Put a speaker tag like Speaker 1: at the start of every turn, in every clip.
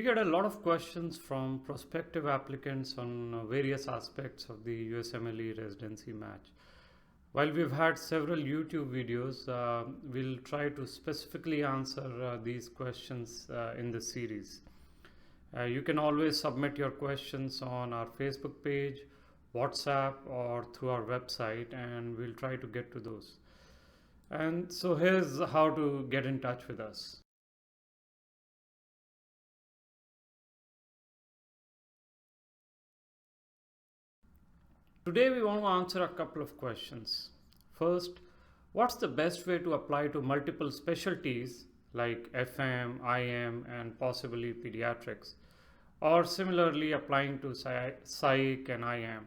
Speaker 1: We get a lot of questions from prospective applicants on various aspects of the USMLE residency match. While we've had several YouTube videos, we'll try to specifically answer these questions in this series. You can always submit your questions on our Facebook page, WhatsApp, or through our website, and we'll try to get to those. And so here's how to get in touch with us. Today we want to answer a couple of questions. First, what's the best way to apply to multiple specialties like FM, IM, and possibly pediatrics, or similarly applying to psych and IM?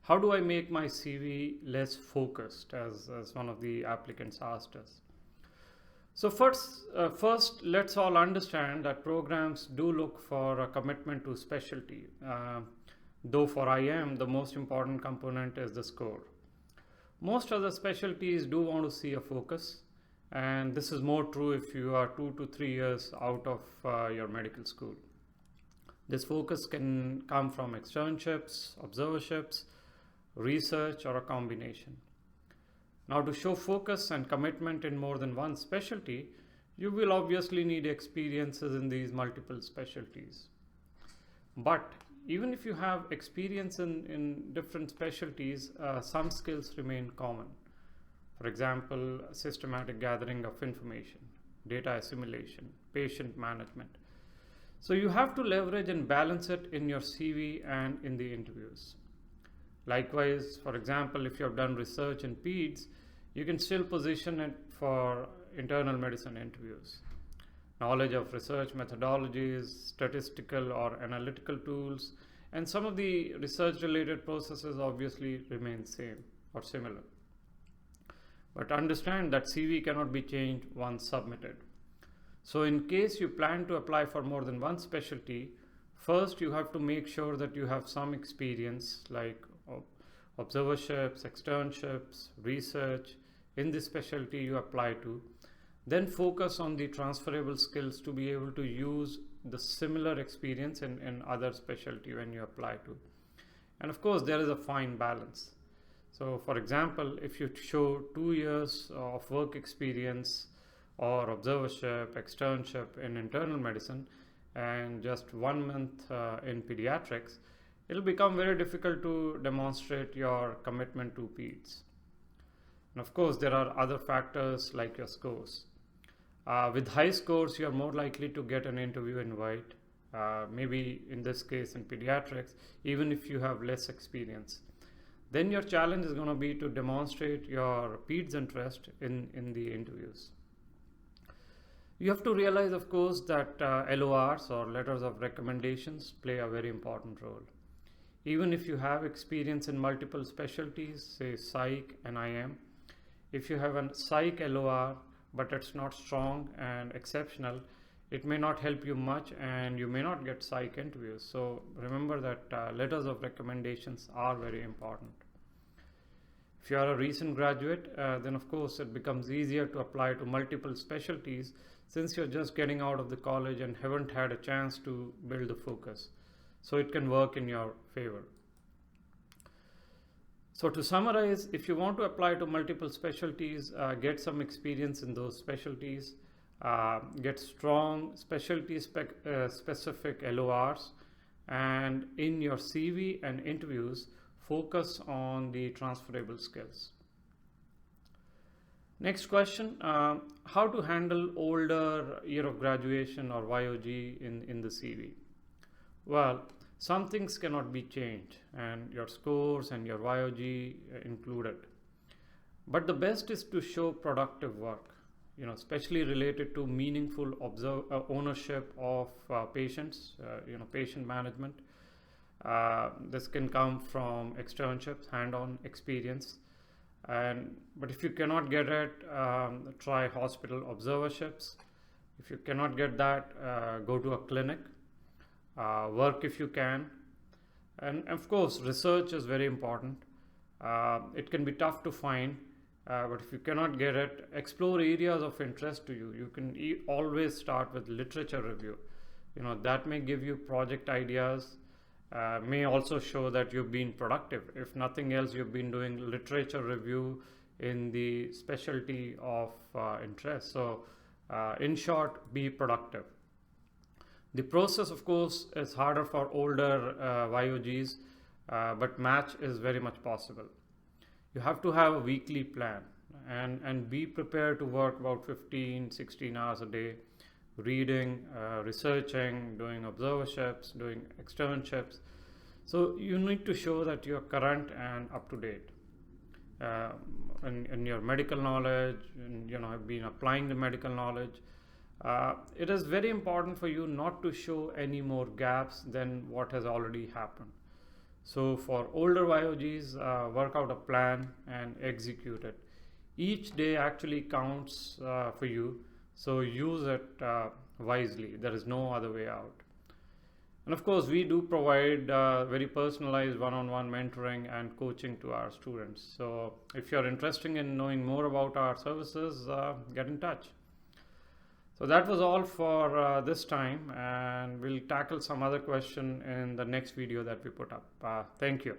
Speaker 1: How do I make my CV less focused, as one of the applicants asked us? So first, let's all understand that programs do look for a commitment to specialty. Though for IM, the most important component is the score. Most other specialties do want to see a focus, and this is more true if you are 2 to 3 years out of your medical school. This focus can come from externships, observerships, research, or a combination. Now, to show focus and commitment in more than one specialty, you will obviously need experiences in these multiple specialties. But even if you have experience in different specialties, some skills remain common. For example, systematic gathering of information, data assimilation, patient management. So you have to leverage and balance it in your CV and in the interviews. Likewise, for example, if you have done research in peds, you can still position it for internal medicine interviews. Knowledge of research methodologies, statistical or analytical tools, and some of the research related processes obviously remain same or similar. But understand that CV cannot be changed once submitted. So in case you plan to apply for more than one specialty, first you have to make sure that you have some experience like observerships, externships, research in the specialty you apply to. Then focus on the transferable skills to be able to use the similar experience in other specialty when you apply to. And of course, there is a fine balance. So for example, if you show 2 years of work experience or observership, externship in internal medicine and just 1 month in pediatrics, it'll become very difficult to demonstrate your commitment to peds. And of course, there are other factors like your scores. With high scores, you are more likely to get an interview invite, maybe in this case in pediatrics, even if you have less experience. Then your challenge is going to be to demonstrate your peds interest in the interviews. You have to realize, of course, that LORs or letters of recommendations play a very important role. Even if you have experience in multiple specialties, say psych and IM, if you have a psych LOR, but it's not strong and exceptional, it may not help you much and you may not get psych interviews. So remember that letters of recommendations are very important. If you are a recent graduate, then of course it becomes easier to apply to multiple specialties since you're just getting out of the college and haven't had a chance to build the focus. So it can work in your favor. So to summarize, if you want to apply to multiple specialties, get some experience in those specialties, get strong specialty specific LORs, and in your CV and interviews, focus on the transferable skills. Next question, how to handle older year of graduation or YOG in the CV? Well, some things cannot be changed, and your scores and your YOG included. But the best is to show productive work, especially related to meaningful ownership of patients, patient management. This can come from externships, hand-on experience. But if you cannot get it, try hospital observerships. If you cannot get that, go to a clinic. Work if you can, and of course research is very important. It can be tough to find, but if you cannot get it, explore areas of interest to you. You can always start with literature review. That may give you project ideas, may also show that you've been productive. If nothing else, you've been doing literature review in the specialty of interest. So in short, be productive. The process, of course, is harder for older YOGs, but match is very much possible. You have to have a weekly plan and be prepared to work about 15-16 hours a day, reading, researching, doing observerships, doing externships. So you need to show that you're current and up to date in your medical knowledge, and have been applying the medical knowledge. It is very important for you not to show any more gaps than what has already happened. So for older YOGs, work out a plan and execute it. Each day actually counts for you, so use it wisely. There is no other way out. And of course, we do provide very personalized one-on-one mentoring and coaching to our students. So if you're interested in knowing more about our services, get in touch. So that was all for this time, and we'll tackle some other question in the next video that we put up. Thank you.